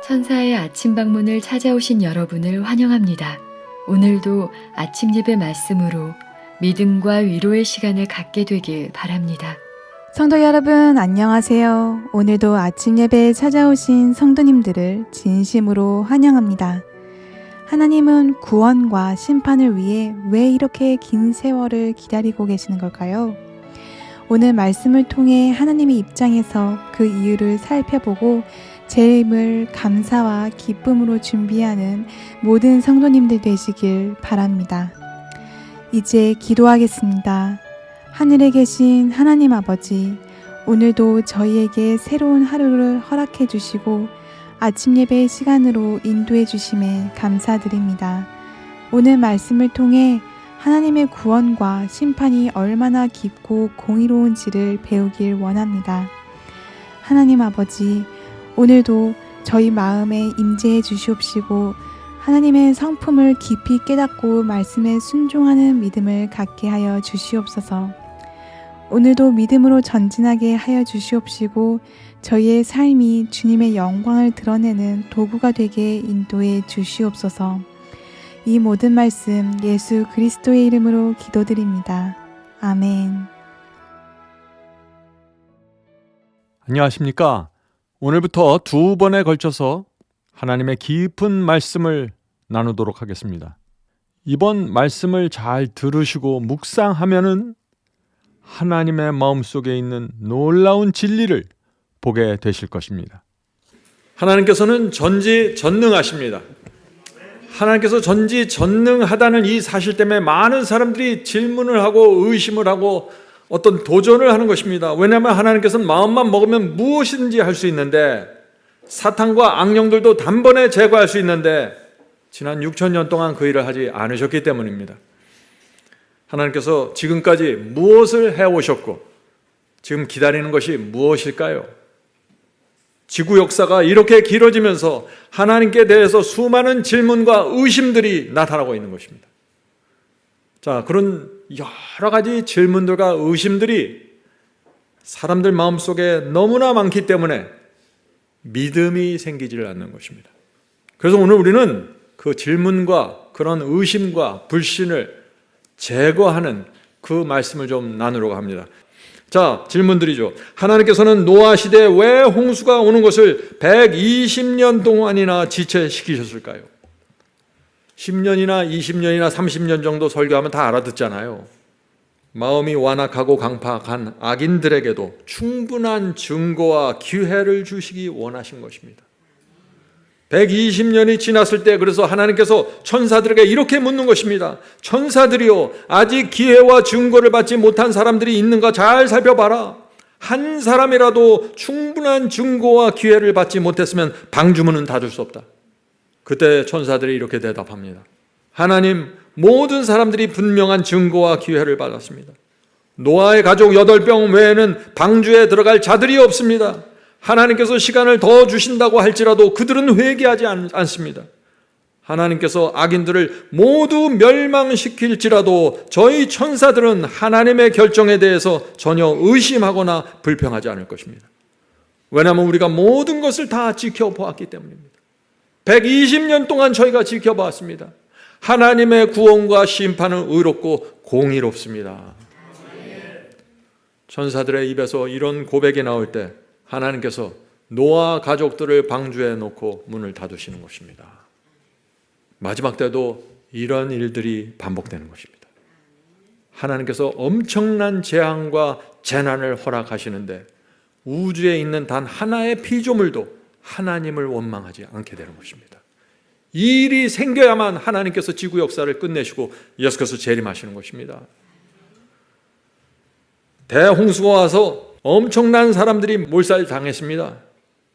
천사의 아침 방문을 찾아오신 여러분을 환영합니다. 오늘도 아침 예배 말씀으로 믿음과 위로의 시간을 갖게 되길 바랍니다. 성도 여러분 안녕하세요. 오늘도 아침 예배에 찾아오신 성도님들을 진심으로 환영합니다. 하나님은 구원과 심판을 위해 왜 이렇게 긴 세월을 기다리고 계시는 걸까요? 오늘 말씀을 통해 하나님의 입장에서 그 이유를 살펴보고 제 힘을 감사와 기쁨으로 준비하는 모든 성도님들 되시길 바랍니다. 이제 기도하겠습니다. 하늘에 계신 하나님 아버지, 오늘도 저희에게 새로운 하루를 허락해 주시고 아침 예배의 시간으로 인도해 주심에 감사드립니다. 오늘 말씀을 통해 하나님의 구원과 심판이 얼마나 깊고 공의로운지를 배우길 원합니다. 하나님 아버지, 오늘도 저희 마음에 임재해 주시옵시고 하나님의 성품을 깊이 깨닫고 말씀에 순종하는 믿음을 갖게 하여 주시옵소서. 오늘도 믿음으로 전진하게 하여 주시옵시고 저희의 삶이 주님의 영광을 드러내는 도구가 되게 인도해 주시옵소서. 이 모든 말씀 예수 그리스도의 이름으로 기도드립니다. 아멘. 안녕하십니까? 오늘부터 두 번에 걸쳐서 하나님의 깊은 말씀을 나누도록 하겠습니다. 이번 말씀을 잘 들으시고 묵상하면은 하나님의 마음속에 있는 놀라운 진리를 보게 되실 것입니다. 하나님께서는 전지전능하십니다. 하나님께서 전지전능하다는 이 사실 때문에 많은 사람들이 질문을 하고 의심을 하고 어떤 도전을 하는 것입니다. 왜냐하면 하나님께서는 마음만 먹으면 무엇이든지 할 수 있는데, 사탄과 악령들도 단번에 제거할 수 있는데 지난 6,000년 동안 그 일을 하지 않으셨기 때문입니다. 하나님께서 지금까지 무엇을 해오셨고 지금 기다리는 것이 무엇일까요? 지구 역사가 이렇게 길어지면서 하나님께 대해서 수많은 질문과 의심들이 나타나고 있는 것입니다. 자, 그런 여러 가지 질문들과 의심들이 사람들 마음속에 너무나 많기 때문에 믿음이 생기지를 않는 것입니다. 그래서 오늘 우리는 그 질문과 그런 의심과 불신을 제거하는 그 말씀을 좀 나누려고 합니다. 자, 질문들이죠. 하나님께서는 노아 시대에 왜 홍수가 오는 것을 120년 동안이나 지체시키셨을까요? 10년이나 20년이나 30년 정도 설교하면 다 알아듣잖아요. 마음이 완악하고 강팍한 악인들에게도 충분한 증거와 기회를 주시기 원하신 것입니다. 120년이 지났을 때 그래서 하나님께서 천사들에게 이렇게 묻는 것입니다. 천사들이요, 아직 기회와 증거를 받지 못한 사람들이 있는가 잘 살펴봐라. 한 사람이라도 충분한 증거와 기회를 받지 못했으면 방주문은 닫을 수 없다. 그때 천사들이 이렇게 대답합니다. 하나님, 모든 사람들이 분명한 증거와 기회를 받았습니다. 노아의 가족 8명 외에는 방주에 들어갈 자들이 없습니다. 하나님께서 시간을 더 주신다고 할지라도 그들은 회개하지 않습니다. 하나님께서 악인들을 모두 멸망시킬지라도 저희 천사들은 하나님의 결정에 대해서 전혀 의심하거나 불평하지 않을 것입니다. 왜냐하면 우리가 모든 것을 다 지켜보았기 때문입니다. 120년 동안 저희가 지켜봤습니다. 하나님의 구원과 심판은 의롭고 공의롭습니다. 천사들의 입에서 이런 고백이 나올 때 하나님께서 노아 가족들을 방주에 놓고 문을 닫으시는 것입니다. 마지막 때도 이런 일들이 반복되는 것입니다. 하나님께서 엄청난 재앙과 재난을 허락하시는데 우주에 있는 단 하나의 피조물도 하나님을 원망하지 않게 되는 것입니다. 이 일이 생겨야만 하나님께서 지구 역사를 끝내시고 예수께서 재림하시는 것입니다. 대홍수가 와서 엄청난 사람들이 몰살당했습니다.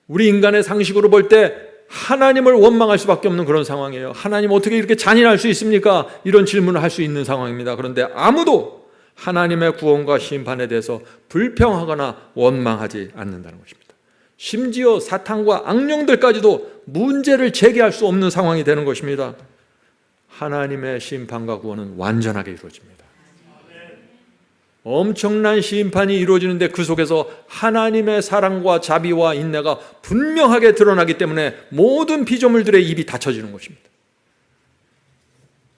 우리 인간의 상식으로 볼 때 하나님을 원망할 수밖에 없는 그런 상황이에요. 하나님 어떻게 이렇게 잔인할 수 있습니까? 이런 질문을 할 수 있는 상황입니다. 그런데 아무도 하나님의 구원과 심판에 대해서 불평하거나 원망하지 않는다는 것입니다. 심지어 사탄과 악령들까지도 문제를 제기할 수 없는 상황이 되는 것입니다. 하나님의 심판과 구원은 완전하게 이루어집니다. 엄청난 심판이 이루어지는데 그 속에서 하나님의 사랑과 자비와 인내가 분명하게 드러나기 때문에 모든 피조물들의 입이 닫혀지는 것입니다.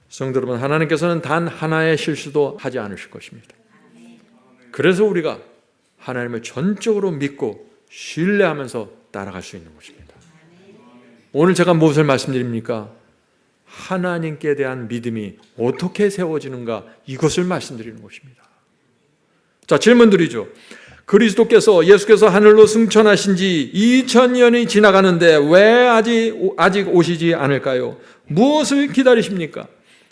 성도 여러분, 하나님께서는 단 하나의 실수도 하지 않으실 것입니다. 그래서 우리가 하나님을 전적으로 믿고 신뢰하면서 따라갈 수 있는 것입니다. 오늘 제가 무엇을 말씀드립니까? 하나님께 대한 믿음이 어떻게 세워지는가, 이것을 말씀드리는 것입니다. 자, 질문 드리죠. 예수께서 하늘로 승천하신 지 2000년이 지나가는데 왜 아직 오시지 않을까요? 무엇을 기다리십니까?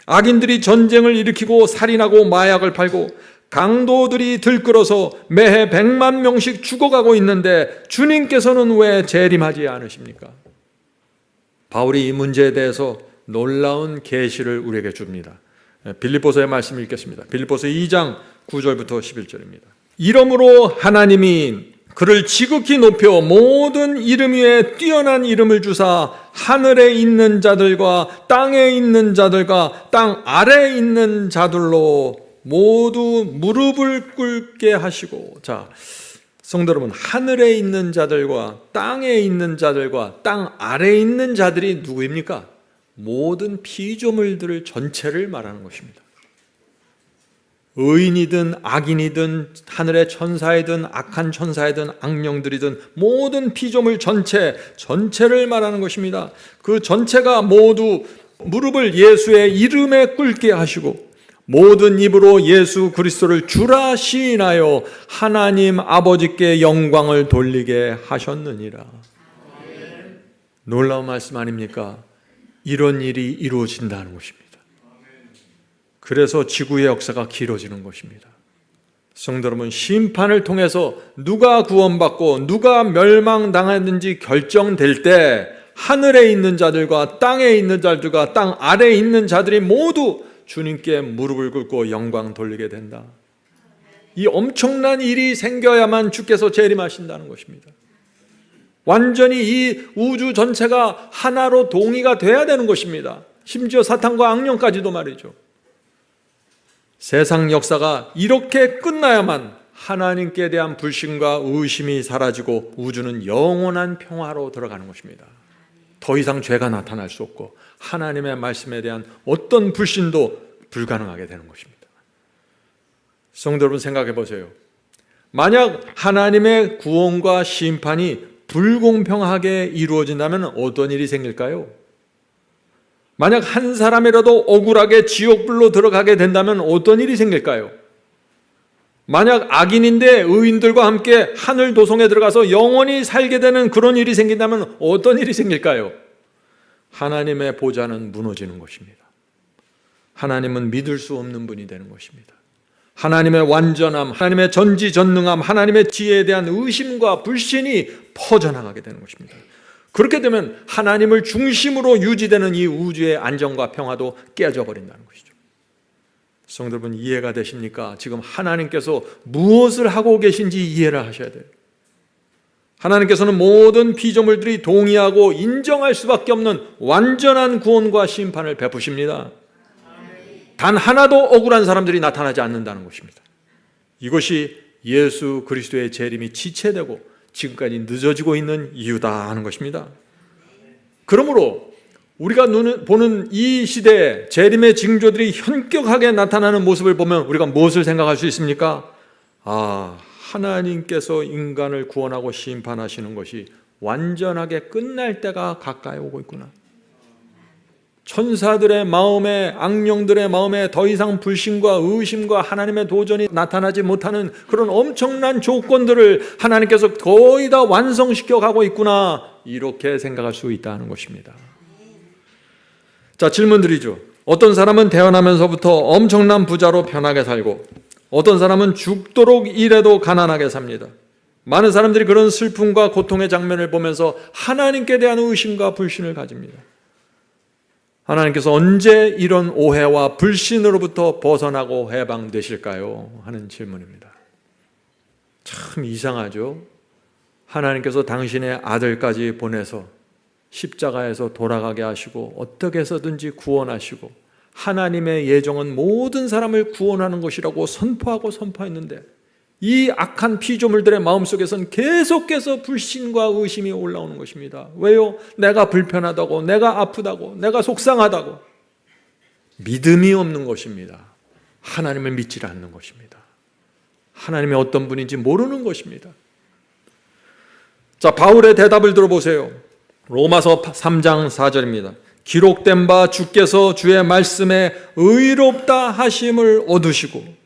악인들이 전쟁을 일으키고 살인하고 마약을 팔고 강도들이 들끓어서 매해 100만 명씩 죽어가고 있는데 주님께서는 왜 재림하지 않으십니까? 바울이 이 문제에 대해서 놀라운 계시를 우리에게 줍니다. 빌립보서의 말씀을 읽겠습니다. 빌립보서 2장 9절부터 11절입니다. 이러므로 하나님이 그를 지극히 높여 모든 이름 위에 뛰어난 이름을 주사 하늘에 있는 자들과 땅에 있는 자들과 땅 아래에 있는 자들로 모두 무릎을 꿇게 하시고, 자, 성도 여러분, 하늘에 있는 자들과 땅에 있는 자들과 땅 아래에 있는 자들이 누구입니까? 모든 피조물들 전체를 말하는 것입니다. 의인이든 악인이든 하늘의 천사이든 악한 천사이든 악령들이든 모든 피조물 전체를 말하는 것입니다. 그 전체가 모두 무릎을 예수의 이름에 꿇게 하시고 모든 입으로 예수 그리스도를 주라 시인하여 하나님 아버지께 영광을 돌리게 하셨느니라. 놀라운 말씀 아닙니까? 이런 일이 이루어진다는 것입니다. 그래서 지구의 역사가 길어지는 것입니다. 성도 여러분, 심판을 통해서 누가 구원받고 누가 멸망당하는지 결정될 때 하늘에 있는 자들과 땅에 있는 자들과 땅 아래에 있는 자들이 모두 주님께 무릎을 꿇고 영광 돌리게 된다. 이 엄청난 일이 생겨야만 주께서 재림하신다는 것입니다. 완전히 이 우주 전체가 하나로 동의가 돼야 되는 것입니다. 심지어 사탄과 악령까지도 말이죠. 세상 역사가 이렇게 끝나야만 하나님께 대한 불신과 의심이 사라지고 우주는 영원한 평화로 들어가는 것입니다. 더 이상 죄가 나타날 수 없고 하나님의 말씀에 대한 어떤 불신도 불가능하게 되는 것입니다. 성도 여러분, 생각해 보세요. 만약 하나님의 구원과 심판이 불공평하게 이루어진다면 어떤 일이 생길까요? 만약 한 사람이라도 억울하게 지옥불로 들어가게 된다면 어떤 일이 생길까요? 만약 악인인데 의인들과 함께 하늘 도성에 들어가서 영원히 살게 되는 그런 일이 생긴다면 어떤 일이 생길까요? 하나님의 보좌는 무너지는 것입니다. 하나님은 믿을 수 없는 분이 되는 것입니다. 하나님의 완전함, 하나님의 전지전능함, 하나님의 지혜에 대한 의심과 불신이 퍼져나가게 되는 것입니다. 그렇게 되면 하나님을 중심으로 유지되는 이 우주의 안정과 평화도 깨져버린다는 것이죠. 성도 여러분, 이해가 되십니까? 지금 하나님께서 무엇을 하고 계신지 이해를 하셔야 돼요. 하나님께서는 모든 피조물들이 동의하고 인정할 수밖에 없는 완전한 구원과 심판을 베푸십니다. 단 하나도 억울한 사람들이 나타나지 않는다는 것입니다. 이것이 예수 그리스도의 재림이 지체되고 지금까지 늦어지고 있는 이유다 하는 것입니다. 그러므로 우리가 보는 이 시대에 재림의 징조들이 현격하게 나타나는 모습을 보면 우리가 무엇을 생각할 수 있습니까? 하나님께서 인간을 구원하고 심판하시는 것이 완전하게 끝날 때가 가까이 오고 있구나. 천사들의 마음에, 악령들의 마음에 더 이상 불신과 의심과 하나님의 도전이 나타나지 못하는 그런 엄청난 조건들을 하나님께서 거의 다 완성시켜 가고 있구나, 이렇게 생각할 수 있다는 것입니다. 자, 질문 드리죠. 어떤 사람은 태어나면서부터 엄청난 부자로 편하게 살고 어떤 사람은 죽도록 일해도 가난하게 삽니다. 많은 사람들이 그런 슬픔과 고통의 장면을 보면서 하나님께 대한 의심과 불신을 가집니다. 하나님께서 언제 이런 오해와 불신으로부터 벗어나고 해방되실까요? 하는 질문입니다. 참 이상하죠? 하나님께서 당신의 아들까지 보내서 십자가에서 돌아가게 하시고 어떻게 해서든지 구원하시고 하나님의 예정은 모든 사람을 구원하는 것이라고 선포했는데 이 악한 피조물들의 마음속에서는 계속해서 불신과 의심이 올라오는 것입니다. 왜요? 내가 불편하다고, 내가 아프다고, 내가 속상하다고. 믿음이 없는 것입니다. 하나님을 믿지 않는 것입니다. 하나님이 어떤 분인지 모르는 것입니다. 자, 바울의 대답을 들어보세요. 로마서 3장 4절입니다. 기록된 바 주께서 주의 말씀에 의롭다 하심을 얻으시고,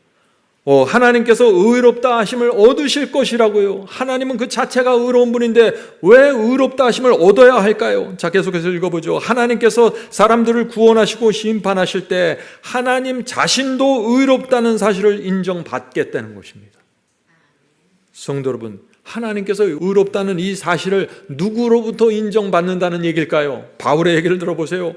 하나님께서 의롭다 하심을 얻으실 것이라고요. 하나님은 그 자체가 의로운 분인데 왜 의롭다 하심을 얻어야 할까요? 자, 계속해서 읽어보죠. 하나님께서 사람들을 구원하시고 심판하실 때 하나님 자신도 의롭다는 사실을 인정받겠다는 것입니다. 성도 여러분, 하나님께서 의롭다는 이 사실을 누구로부터 인정받는다는 얘기일까요? 바울의 얘기를 들어보세요.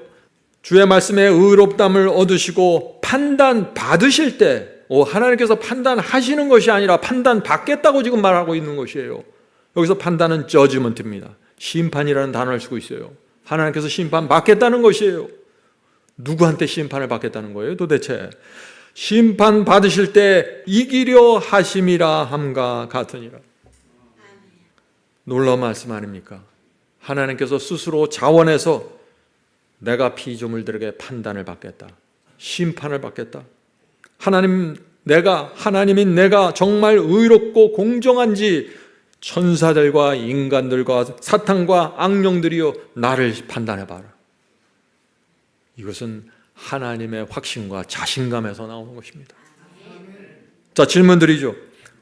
주의 말씀에 의롭담을 얻으시고 판단 받으실 때, 하나님께서 판단하시는 것이 아니라 판단받겠다고 지금 말하고 있는 것이에요. 여기서 판단은 judgment입니다. 심판이라는 단어를 쓰고 있어요. 하나님께서 심판받겠다는 것이에요. 누구한테 심판을 받겠다는 거예요? 도대체 심판 받으실 때 이기려 하심이라 함과 같으니라. 놀라운 말씀 아닙니까? 하나님께서 스스로 자원해서 내가 피조물들에게 판단을 받겠다, 심판을 받겠다. 하나님인 내가 정말 의롭고 공정한지 천사들과 인간들과 사탄과 악령들이여 나를 판단해봐라. 이것은 하나님의 확신과 자신감에서 나오는 것입니다. 자, 질문 드리죠.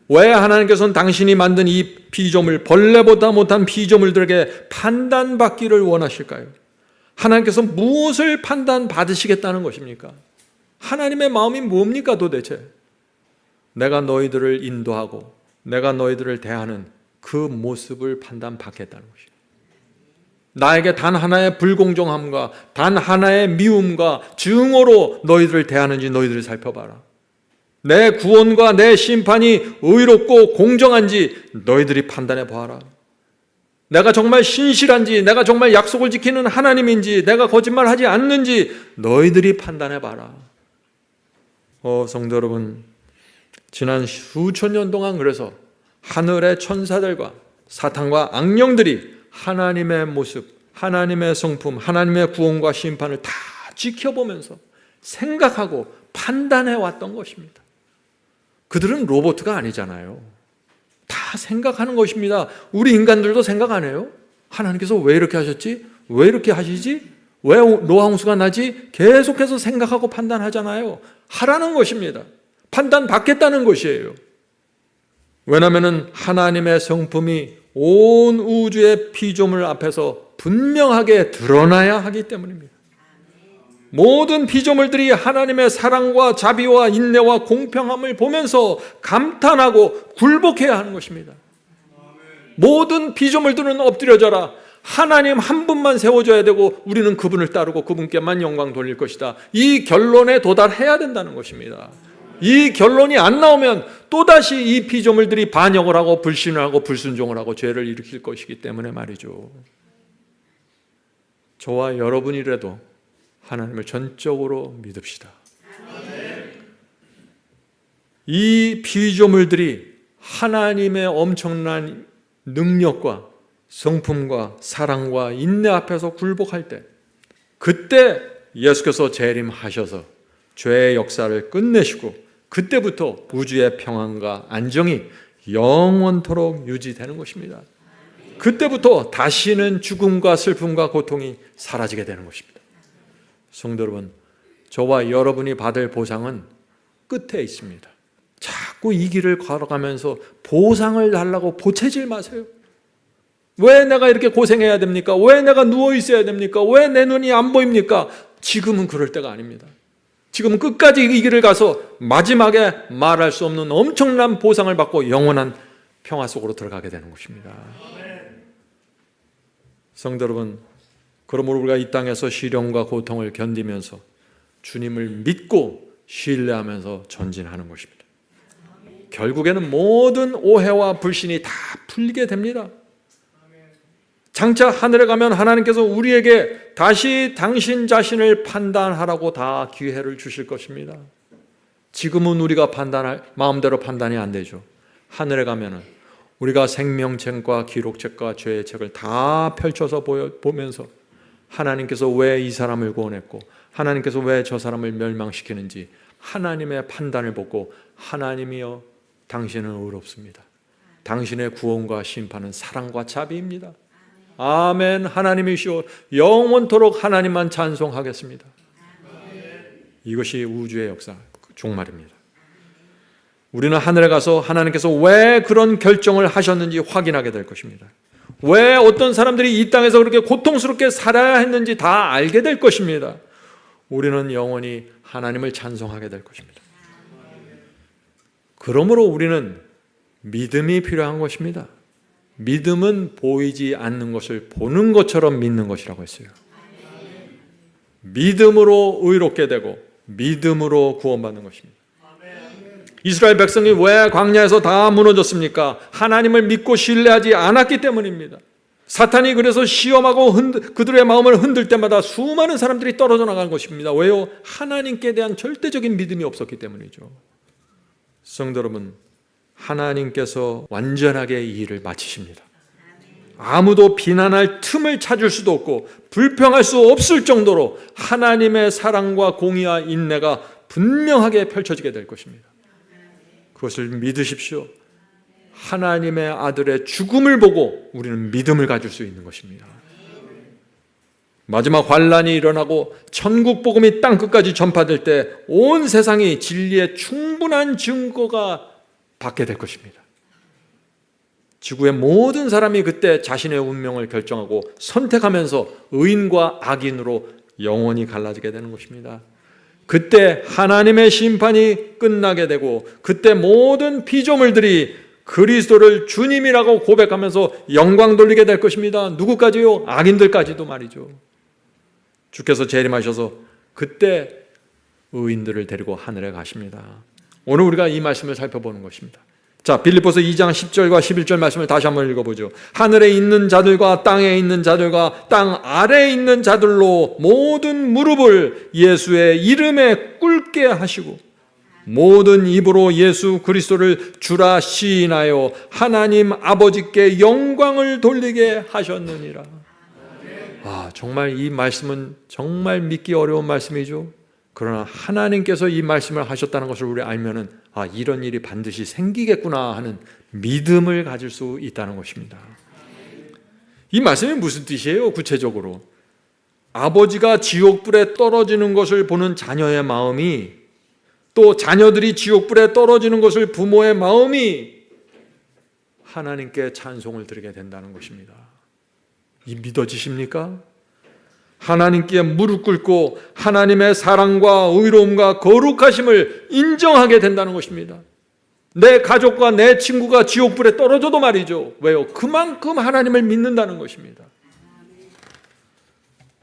왜 하나님께서는 당신이 만든 이 피조물, 벌레보다 못한 피조물들에게 판단받기를 원하실까요? 하나님께서 무엇을 판단받으시겠다는 것입니까? 하나님의 마음이 뭡니까 도대체? 내가 너희들을 인도하고 내가 너희들을 대하는 그 모습을 판단받겠다는 것입니다. 나에게 단 하나의 불공정함과 단 하나의 미움과 증오로 너희들을 대하는지 너희들이 살펴봐라. 내 구원과 내 심판이 의롭고 공정한지 너희들이 판단해 보아라. 내가 정말 신실한지, 내가 정말 약속을 지키는 하나님인지, 내가 거짓말하지 않는지 너희들이 판단해 봐라. 성도 여러분, 지난 수천 년 동안 그래서 하늘의 천사들과 사탄과 악령들이 하나님의 모습, 하나님의 성품, 하나님의 구원과 심판을 다 지켜보면서 생각하고 판단해 왔던 것입니다. 그들은 로봇가 아니잖아요. 다 생각하는 것입니다. 우리 인간들도 생각 안 해요? 하나님께서 왜 이렇게 하셨지? 왜 이렇게 하시지? 왜 노하우스가 나지? 계속해서 생각하고 판단하잖아요. 하라는 것입니다. 판단받겠다는 것이에요. 왜냐하면 하나님의 성품이 온 우주의 피조물 앞에서 분명하게 드러나야 하기 때문입니다. 모든 피조물들이 하나님의 사랑과 자비와 인내와 공평함을 보면서 감탄하고 굴복해야 하는 것입니다. 모든 피조물들은 엎드려져라. 하나님 한 분만 세워줘야 되고 우리는 그분을 따르고 그분께만 영광 돌릴 것이다. 이 결론에 도달해야 된다는 것입니다. 이 결론이 안 나오면 또다시 이 피조물들이 반역을 하고 불신을 하고 불순종을 하고 죄를 일으킬 것이기 때문에 말이죠. 저와 여러분이라도 하나님을 전적으로 믿읍시다. 이 피조물들이 하나님의 엄청난 능력과 성품과 사랑과 인내 앞에서 굴복할 때, 그때 예수께서 재림하셔서 죄의 역사를 끝내시고 그때부터 우주의 평안과 안정이 영원토록 유지되는 것입니다. 그때부터 다시는 죽음과 슬픔과 고통이 사라지게 되는 것입니다. 성도 여러분, 저와 여러분이 받을 보상은 끝에 있습니다. 자꾸 이 길을 걸어가면서 보상을 달라고 보채질 마세요. 왜 내가 이렇게 고생해야 됩니까? 왜 내가 누워 있어야 됩니까? 왜 내 눈이 안 보입니까? 지금은 그럴 때가 아닙니다. 지금은 끝까지 이 길을 가서 마지막에 말할 수 없는 엄청난 보상을 받고 영원한 평화 속으로 들어가게 되는 것입니다. 성도 여러분, 그러므로 우리가 이 땅에서 시련과 고통을 견디면서 주님을 믿고 신뢰하면서 전진하는 것입니다. 결국에는 모든 오해와 불신이 다 풀리게 됩니다. 장차 하늘에 가면 하나님께서 우리에게 다시 당신 자신을 판단하라고 다 기회를 주실 것입니다. 지금은 우리가 마음대로 판단이 안 되죠. 하늘에 가면은 우리가 생명책과 기록책과 죄의 책을 다 펼쳐서 보면서 하나님께서 왜 이 사람을 구원했고 하나님께서 왜 저 사람을 멸망시키는지 하나님의 판단을 보고 하나님이여 당신은 의롭습니다. 당신의 구원과 심판은 사랑과 자비입니다. 아멘. 하나님이시오. 영원토록 하나님만 찬송하겠습니다. 이것이 우주의 역사 종말입니다. 우리는 하늘에 가서 하나님께서 왜 그런 결정을 하셨는지 확인하게 될 것입니다. 왜 어떤 사람들이 이 땅에서 그렇게 고통스럽게 살아야 했는지 다 알게 될 것입니다. 우리는 영원히 하나님을 찬송하게 될 것입니다. 그러므로 우리는 믿음이 필요한 것입니다. 믿음은 보이지 않는 것을 보는 것처럼 믿는 것이라고 했어요. 믿음으로 의롭게 되고 믿음으로 구원받는 것입니다. 이스라엘 백성이 왜 광야에서 다 무너졌습니까? 하나님을 믿고 신뢰하지 않았기 때문입니다. 사탄이 그래서 시험하고 그들의 마음을 흔들 때마다 수많은 사람들이 떨어져 나간 것입니다. 왜요? 하나님께 대한 절대적인 믿음이 없었기 때문이죠. 성도 여러분, 하나님께서 완전하게 이 일을 마치십니다. 아무도 비난할 틈을 찾을 수도 없고 불평할 수 없을 정도로 하나님의 사랑과 공의와 인내가 분명하게 펼쳐지게 될 것입니다. 그것을 믿으십시오. 하나님의 아들의 죽음을 보고 우리는 믿음을 가질 수 있는 것입니다. 마지막 환란이 일어나고 천국 복음이 땅끝까지 전파될 때 온 세상이 진리의 충분한 증거가 받게 될 것입니다. 지구의 모든 사람이 그때 자신의 운명을 결정하고 선택하면서 의인과 악인으로 영원히 갈라지게 되는 것입니다. 그때 하나님의 심판이 끝나게 되고 그때 모든 피조물들이 그리스도를 주님이라고 고백하면서 영광 돌리게 될 것입니다. 누구까지요? 악인들까지도 말이죠. 주께서 재림하셔서 그때 의인들을 데리고 하늘에 가십니다. 오늘 우리가 이 말씀을 살펴보는 것입니다. 자, 빌립보서 2장 10절과 11절 말씀을 다시 한번 읽어보죠. 하늘에 있는 자들과 땅에 있는 자들과 땅 아래에 있는 자들로 모든 무릎을 예수의 이름에 꿇게 하시고 모든 입으로 예수 그리스도를 주라 시인하여 하나님 아버지께 영광을 돌리게 하셨느니라. 정말 이 말씀은 정말 믿기 어려운 말씀이죠. 그러나 하나님께서 이 말씀을 하셨다는 것을 우리 알면은 이런 일이 반드시 생기겠구나 하는 믿음을 가질 수 있다는 것입니다. 이 말씀이 무슨 뜻이에요? 구체적으로 아버지가 지옥불에 떨어지는 것을 보는 자녀의 마음이 또 자녀들이 지옥불에 떨어지는 것을 부모의 마음이 하나님께 찬송을 드리게 된다는 것입니다. 이 믿어지십니까? 하나님께 무릎 꿇고 하나님의 사랑과 의로움과 거룩하심을 인정하게 된다는 것입니다. 내 가족과 내 친구가 지옥불에 떨어져도 말이죠. 왜요? 그만큼 하나님을 믿는다는 것입니다.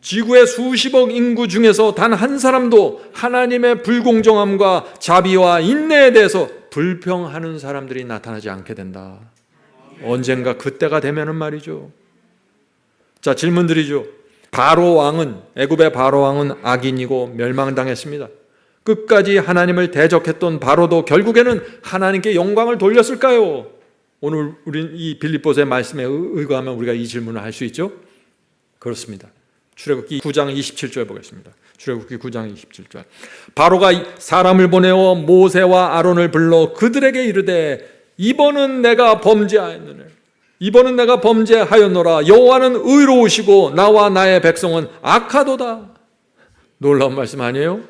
지구의 수십억 인구 중에서 단 한 사람도 하나님의 불공정함과 자비와 인내에 대해서 불평하는 사람들이 나타나지 않게 된다. 언젠가 그때가 되면은 말이죠. 자, 질문 드리죠. 바로 왕은, 애굽의 바로 왕은 악인이고 멸망당했습니다. 끝까지 하나님을 대적했던 바로도 결국에는 하나님께 영광을 돌렸을까요? 오늘 우리 이 빌립보서의 말씀에 의거하면 우리가 이 질문을 할 수 있죠? 그렇습니다. 출애굽기 9장 27절 보겠습니다. 출애굽기 9장 27절. 바로가 사람을 보내어 모세와 아론을 불러 그들에게 이르되 이번은 내가 범죄하였느니라. 이번은 내가 범죄하였노라. 여호와는 의로우시고 나와 나의 백성은 악하도다. 놀라운 말씀 아니에요?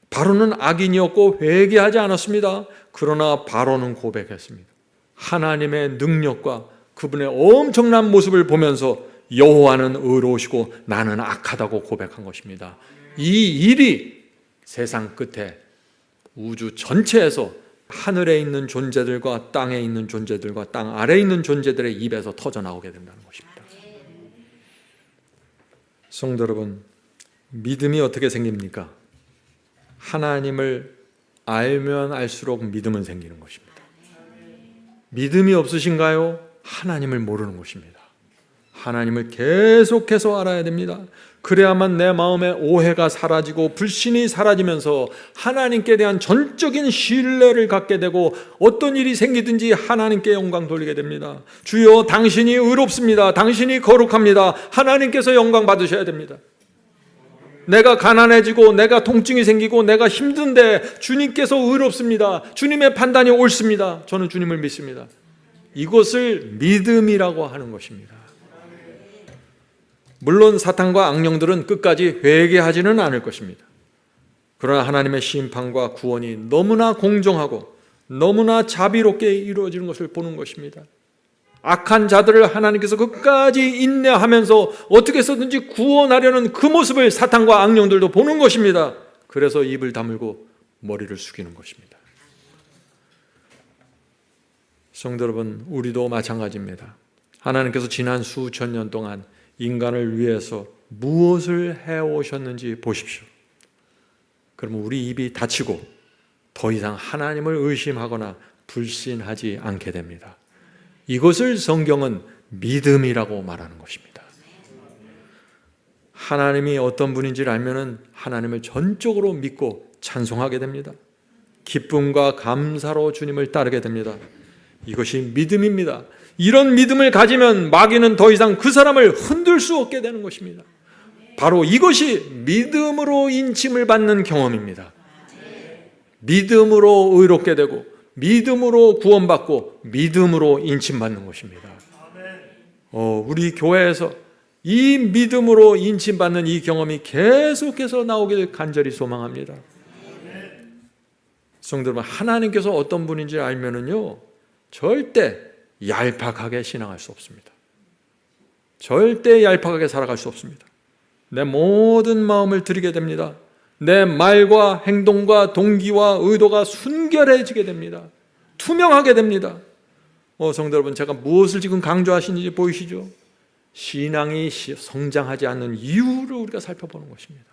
바로는 악인이었고 회개하지 않았습니다. 그러나 바로는 고백했습니다. 하나님의 능력과 그분의 엄청난 모습을 보면서 여호와는 의로우시고 나는 악하다고 고백한 것입니다. 이 일이 세상 끝에 우주 전체에서 하늘에 있는 존재들과 땅에 있는 존재들과 땅 아래에 있는 존재들의 입에서 터져나오게 된다는 것입니다. 성도 여러분, 믿음이 어떻게 생깁니까? 하나님을 알면 알수록 믿음은 생기는 것입니다. 믿음이 없으신가요? 하나님을 모르는 것입니다. 하나님을 계속해서 알아야 됩니다. 그래야만 내 마음의 오해가 사라지고 불신이 사라지면서 하나님께 대한 전적인 신뢰를 갖게 되고 어떤 일이 생기든지 하나님께 영광 돌리게 됩니다. 주여, 당신이 의롭습니다. 당신이 거룩합니다. 하나님께서 영광 받으셔야 됩니다. 내가 가난해지고 내가 통증이 생기고 내가 힘든데 주님께서 의롭습니다. 주님의 판단이 옳습니다. 저는 주님을 믿습니다. 이것을 믿음이라고 하는 것입니다. 물론 사탄과 악령들은 끝까지 회개하지는 않을 것입니다. 그러나 하나님의 심판과 구원이 너무나 공정하고 너무나 자비롭게 이루어지는 것을 보는 것입니다. 악한 자들을 하나님께서 끝까지 인내하면서 어떻게 해서든지 구원하려는 그 모습을 사탄과 악령들도 보는 것입니다. 그래서 입을 다물고 머리를 숙이는 것입니다. 성도 여러분, 우리도 마찬가지입니다. 하나님께서 지난 수천 년 동안 인간을 위해서 무엇을 해오셨는지 보십시오. 그러면 우리 입이 닫히고 더 이상 하나님을 의심하거나 불신하지 않게 됩니다. 이것을 성경은 믿음이라고 말하는 것입니다. 하나님이 어떤 분인지를 알면 하나님을 전적으로 믿고 찬송하게 됩니다. 기쁨과 감사로 주님을 따르게 됩니다. 이것이 믿음입니다. 이런 믿음을 가지면 마귀는 더 이상 그 사람을 흔들 수 없게 되는 것입니다. 바로 이것이 믿음으로 인침을 받는 경험입니다. 믿음으로 의롭게 되고 믿음으로 구원받고 믿음으로 인침받는 것입니다. 우리 교회에서 이 믿음으로 인침받는 이 경험이 계속해서 나오길 간절히 소망합니다. 성도 여러분, 하나님께서 어떤 분인지 알면은요, 절대 얄팍하게 신앙할 수 없습니다. 절대 얄팍하게 살아갈 수 없습니다. 내 모든 마음을 드리게 됩니다. 내 말과 행동과 동기와 의도가 순결해지게 됩니다. 투명하게 됩니다. 성도 여러분, 제가 무엇을 지금 강조하시는지 보이시죠? 신앙이 성장하지 않는 이유를 우리가 살펴보는 것입니다.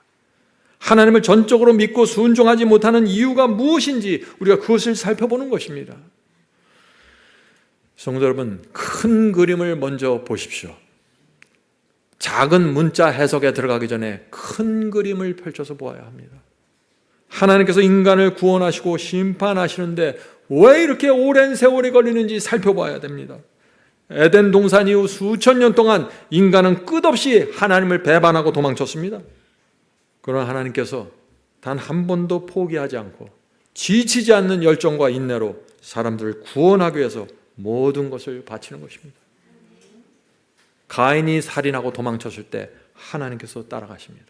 하나님을 전적으로 믿고 순종하지 못하는 이유가 무엇인지 우리가 그것을 살펴보는 것입니다. 성도 여러분, 큰 그림을 먼저 보십시오. 작은 문자 해석에 들어가기 전에 큰 그림을 펼쳐서 보아야 합니다. 하나님께서 인간을 구원하시고 심판하시는데 왜 이렇게 오랜 세월이 걸리는지 살펴봐야 됩니다. 에덴 동산 이후 수천 년 동안 인간은 끝없이 하나님을 배반하고 도망쳤습니다. 그러나 하나님께서 단 한 번도 포기하지 않고 지치지 않는 열정과 인내로 사람들을 구원하기 위해서 모든 것을 바치는 것입니다. 가인이 살인하고 도망쳤을 때 하나님께서 따라가십니다.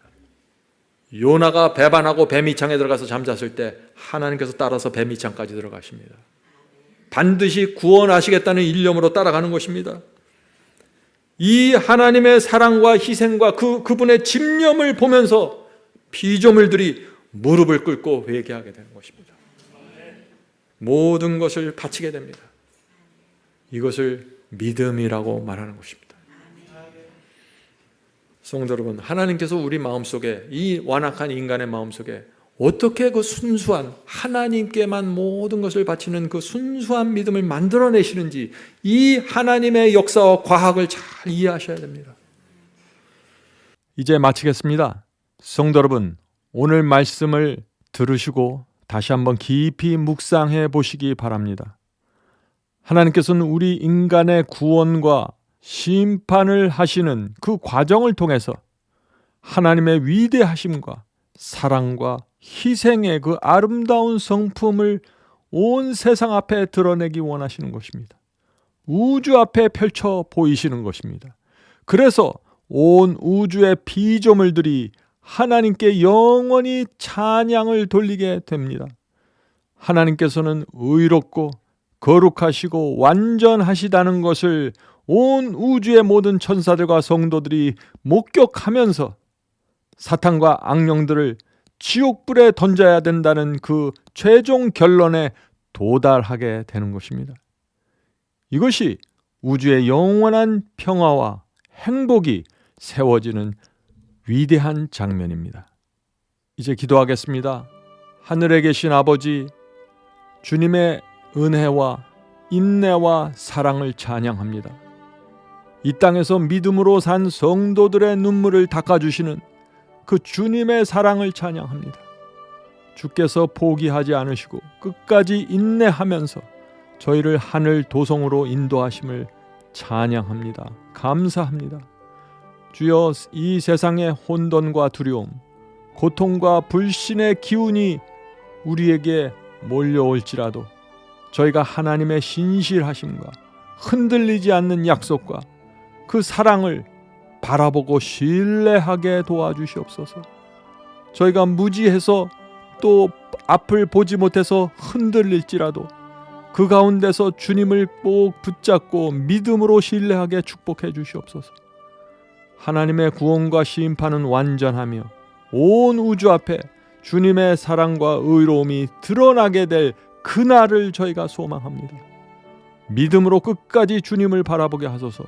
요나가 배반하고 뱀이창에 들어가서 잠잤을 때 하나님께서 따라서 뱀이창까지 들어가십니다. 반드시 구원하시겠다는 일념으로 따라가는 것입니다. 이 하나님의 사랑과 희생과 그분의 집념을 보면서 피조물들이 무릎을 꿇고 회개하게 되는 것입니다. 모든 것을 바치게 됩니다. 이것을 믿음이라고 말하는 것입니다. 성도 여러분, 하나님께서 우리 마음속에, 이 완악한 인간의 마음속에 어떻게 그 순수한 하나님께만 모든 것을 바치는 그 순수한 믿음을 만들어내시는지 이 하나님의 역사와 과학을 잘 이해하셔야 됩니다. 이제 마치겠습니다. 성도 여러분, 오늘 말씀을 들으시고 다시 한번 깊이 묵상해 보시기 바랍니다. 하나님께서는 우리 인간의 구원과 심판을 하시는 그 과정을 통해서 하나님의 위대하심과 사랑과 희생의 그 아름다운 성품을 온 세상 앞에 드러내기 원하시는 것입니다. 우주 앞에 펼쳐 보이시는 것입니다. 그래서 온 우주의 피조물들이 하나님께 영원히 찬양을 돌리게 됩니다. 하나님께서는 의롭고 거룩하시고 완전하시다는 것을 온 우주의 모든 천사들과 성도들이 목격하면서 사탄과 악령들을 지옥불에 던져야 된다는 그 최종 결론에 도달하게 되는 것입니다. 이것이 우주의 영원한 평화와 행복이 세워지는 위대한 장면입니다. 이제 기도하겠습니다. 하늘에 계신 아버지, 주님의 은혜와 인내와 사랑을 찬양합니다. 이 땅에서 믿음으로 산 성도들의 눈물을 닦아주시는 그 주님의 사랑을 찬양합니다. 주께서 포기하지 않으시고 끝까지 인내하면서 저희를 하늘 도성으로 인도하심을 찬양합니다. 감사합니다. 주여, 이 세상의 혼돈과 두려움, 고통과 불신의 기운이 우리에게 몰려올지라도 저희가 하나님의 신실하심과 흔들리지 않는 약속과 그 사랑을 바라보고 신뢰하게 도와주시옵소서. 저희가 무지해서 또 앞을 보지 못해서 흔들릴지라도 그 가운데서 주님을 꼭 붙잡고 믿음으로 신뢰하게 축복해 주시옵소서. 하나님의 구원과 심판은 완전하며 온 우주 앞에 주님의 사랑과 의로움이 드러나게 될 그날을 저희가 소망합니다. 믿음으로 끝까지 주님을 바라보게 하소서.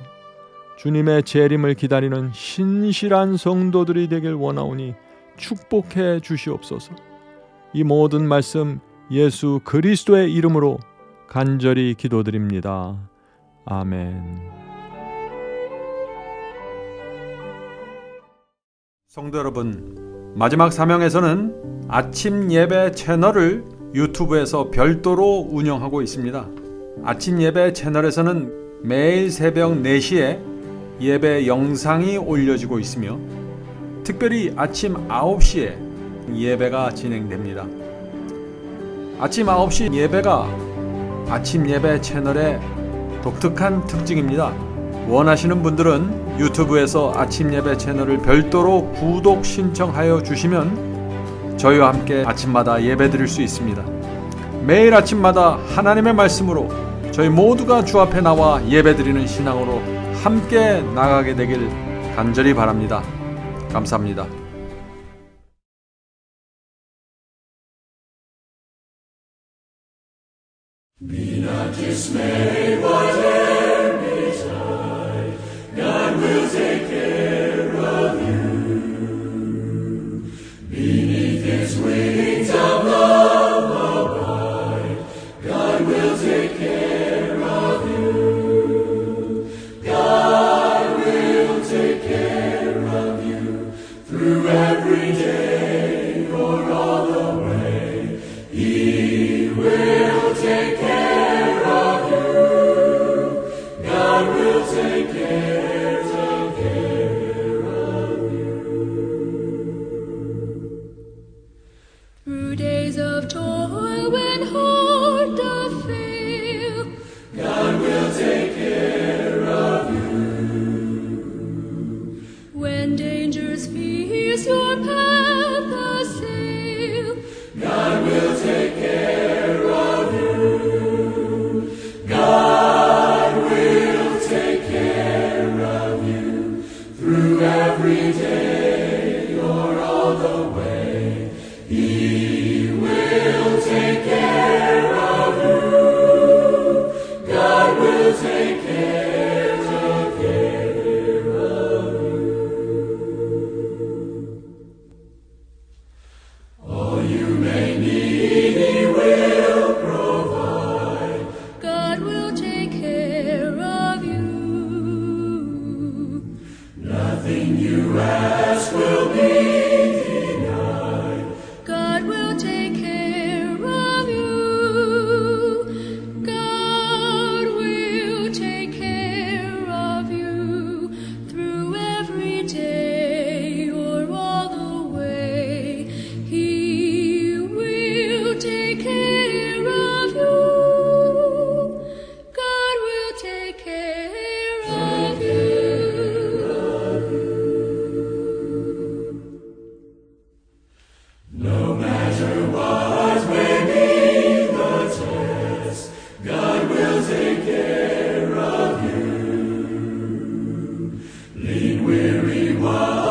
주님의 재림을 기다리는 신실한 성도들이 되길 원하오니 축복해 주시옵소서. 이 모든 말씀 예수 그리스도의 이름으로 간절히 기도드립니다. 아멘. 성도 여러분, 마지막 사명에서는 아침 예배 채널을 유튜브에서 별도로 운영하고 있습니다. 아침 예배 채널에서는 매일 새벽 4시에 예배 영상이 올려지고 있으며 특별히 아침 9시에 예배가 진행됩니다. 아침 9시 예배가 아침 예배 채널의 독특한 특징입니다. 원하시는 분들은 유튜브에서 아침 예배 채널을 별도로 구독 신청하여 주시면 저희와 함께 아침마다 예배 드릴 수 있습니다. 매일 아침마다 하나님의 말씀으로 저희 모두가 주 앞에 나와 예배 드리는 신앙으로 함께 나가게 되길 간절히 바랍니다. 감사합니다. Be not dismayed, whate'er betide, God will take care of you. Beneath His wings of love abide, God will take care of you. God will take care of you through every day or all the way. He will take care. Through days of toil when heart doth fail, God will take care of you. when dangers fierce your path assail, God will take care of you. God will take care of you through every day or all the way. He will take care of you. God will take care of you. All you may need, He will provide. God will take care of you. Nothing you ask will be denied. God will take care of you. God will take care of you through every day or all the way. He will take care of you. God will take care of you. No matter what may be the test, God will take care of you. Lean, weary, one.